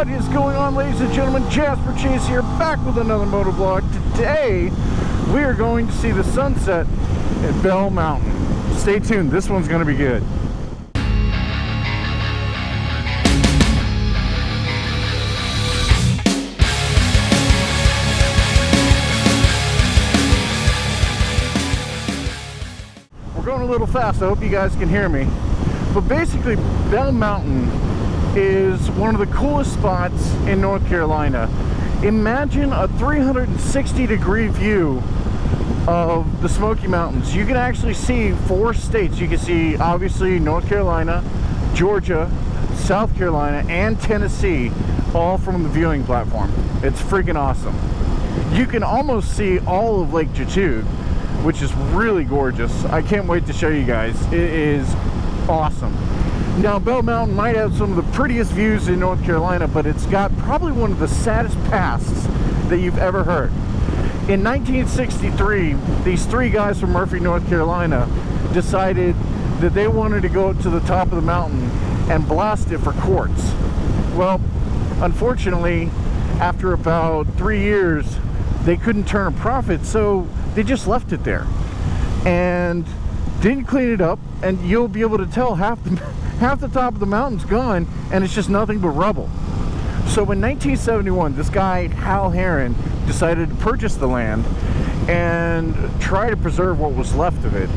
What is going on, ladies and gentlemen? Jasper Chase here, back with another motovlog. Today, we are going to see the sunset at Bell Mountain. Stay tuned, this one's going to be good. We're going a little fast, I hope you guys can hear me. But basically, Bell Mountain is one of the coolest spots in North Carolina. Imagine a 360-degree view of the Smoky Mountains. You can actually see 4 states. You can see, obviously, North Carolina, Georgia, South Carolina, and Tennessee, all from the viewing platform. It's freaking awesome. You can almost see all of Lake Jatude, which is really gorgeous. I can't wait to show you guys. It is awesome. Now, Bell Mountain might have some of the prettiest views in North Carolina, but it's got probably one of the saddest pasts that you've ever heard. In 1963, these 3 guys from Murphy, North Carolina decided that they wanted to go to the top of the mountain and blast it for quartz. Well, unfortunately, after about 3 years, they couldn't turn a profit, so they just left it there and didn't clean it up, and you'll be able to tell half the top of the mountain's gone and it's just nothing but rubble. So in 1971, this guy Hal Herron decided to purchase the land and try to preserve what was left of it.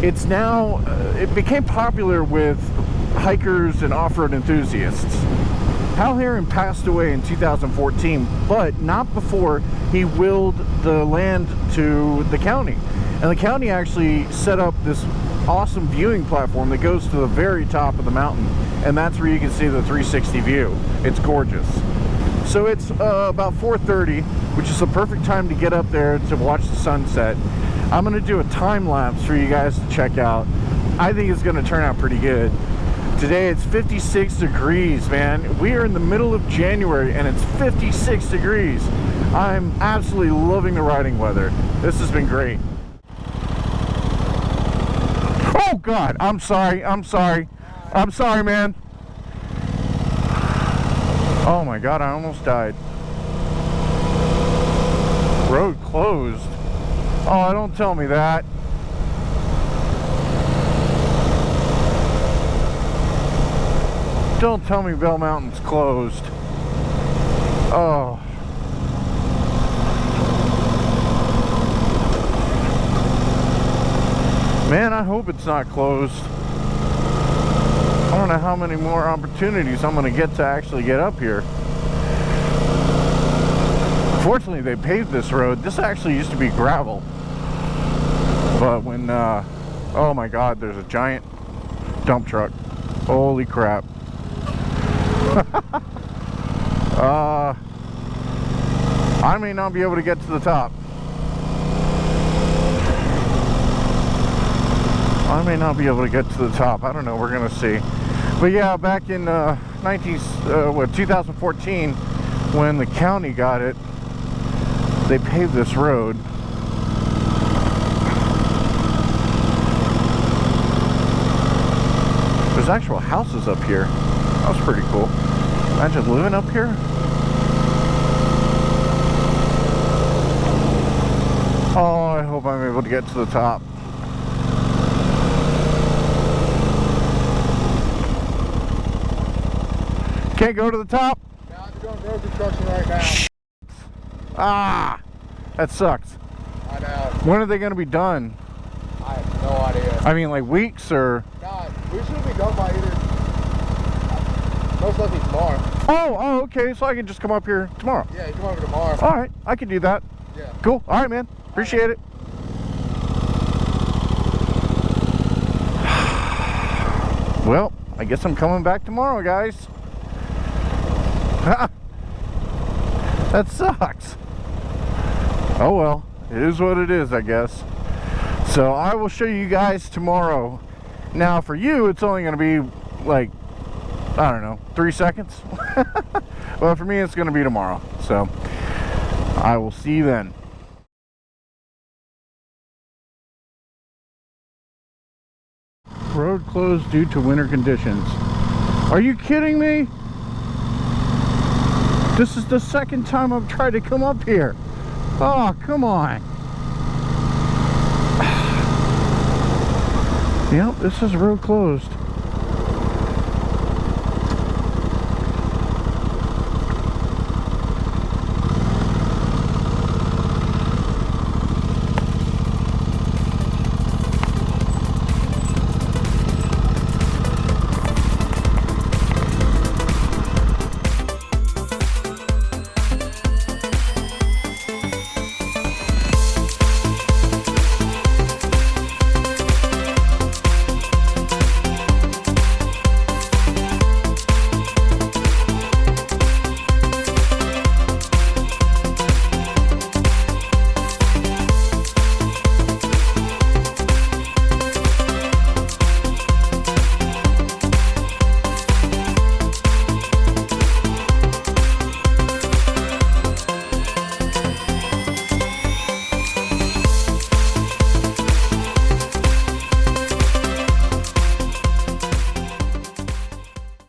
It's now it became popular with hikers and off-road enthusiasts. Hal Herron passed away in 2014, but not before he willed the land to the county. And the county actually set up this awesome viewing platform that goes to the very top of the mountain. And that's where you can see the 360 view. It's gorgeous. So it's about 4:30, which is the perfect time to get up there to watch the sunset. I'm going to do a time lapse for you guys to check out. I think it's going to turn out pretty good. Today it's 56 degrees, man. We are in the middle of January and it's 56 degrees. I'm absolutely loving the riding weather. This has been great. Oh God, I'm sorry, man. Oh my God, I almost died. Road closed. Oh, don't tell me that. Don't tell me Bell Mountain's closed. Oh. Man, I hope it's not closed. I don't know how many more opportunities I'm going to get to actually get up here. Fortunately, they paved this road. This actually used to be gravel. But when, oh my God, there's a giant dump truck. Holy crap. I may not be able to get to the top. I may not be able to get to the top. I don't know. We're gonna see. But yeah, back in 2014, when the county got it, they paved this road. There's actual houses up here. That was pretty cool. Imagine living up here. Oh, I hope I'm able to get to the top. Can't go to the top? No, I'm doing road construction right now. Ah, that sucks. I know. When are they going to be done? I have no idea. I mean, like weeks or? No, we should be done by either. Most likely tomorrow. Oh, okay. So I can just come up here tomorrow. Yeah, you come over tomorrow. All right, I can do that. Yeah. Cool. All right, man. Appreciate it. Well, I guess I'm coming back tomorrow, guys. That sucks. Oh well, it is what it is, I guess. So I will show you guys tomorrow. Now for you, it's only going to be like, I don't know, 3 seconds. Well, for me, it's going to be tomorrow. So I will see you then. Road closed due to winter conditions. Are you kidding me? This is the second time I've tried to come up here. Oh, come on. Yep, this is real closed.